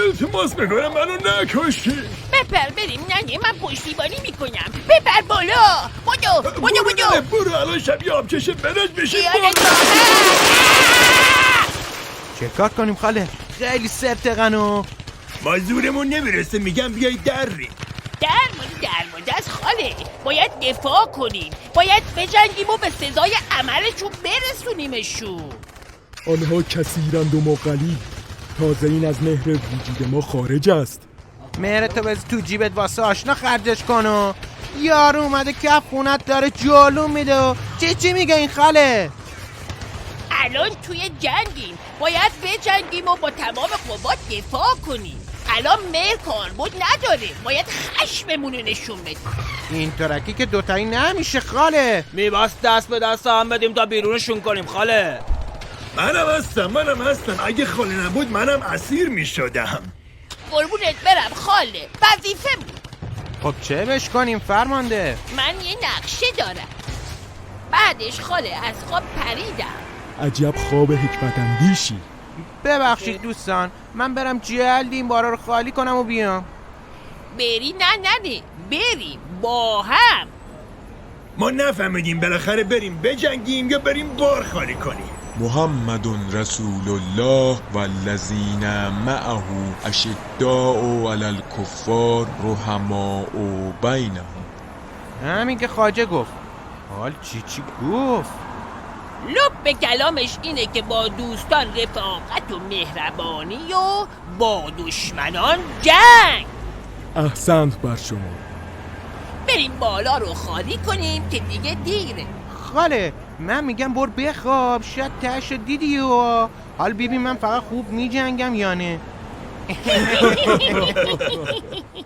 التماس میکنم منو نکشی. بپر بریم ننه، من پشتیبانی میکنم. بپر بالا. بدو برو الان شب یه آبکش برش بشیم. چه کار کنیم خاله؟ خیلی سرتقنو. ما زورمون نمیرسه، میگم بیای دریم. درمونده از خاله. باید دفاع کنیم، باید بجنگیم و به سزای عملشون برسونیمشون. آنها کثیرند و ما قلیل. تازه این از مهر وجود ما خارج است. مهرتو بز تو جیبت واسه آشنا خرجش کنو. یارو اومده کف خونت داره جلو میده و چی میگه این خاله؟ الان توی جنگیم، باید بجنگیم و با تمام قوات دفاع کنیم. الان مهر کاربرد نداره، باید خشممون رو نشون بدیم. این ترکی که دوتایی نمیشه خاله. میباست دست به دست هم بدیم تا بیرونشون کنیم خاله. منم هستم. اگه خاله نبود منم اسیر میشدم. قربونت برم خاله، وظیفه بود. خب چه بش کنیم فرمانده؟ من یه نقشه دارم. بعدش خاله از خواب پریدم. عجب خواب حکمت اندیشی. ببخشید دوستان، من برم جلد این بارا رو خالی کنم و بیام. بری نه بریم با هم. ما نفهمیدیم بالاخره بریم بجنگیم یا بریم بار خالی کنیم. محمد رسول الله والذین معه اشداء علی الکفار رحماء بینهم. همین که خواجه گفت. حال چی گفت؟ لب به کلامش اینه که با دوستان رفاقت و مهربانی و با دشمنان جنگ. احسنت بر شما. بریم بالا رو خالی کنیم که دیگه دیره. خاله من میگم بر بخواب، شاید تهش دیدی و حال ببین من فقط خوب میجنگم یا نه.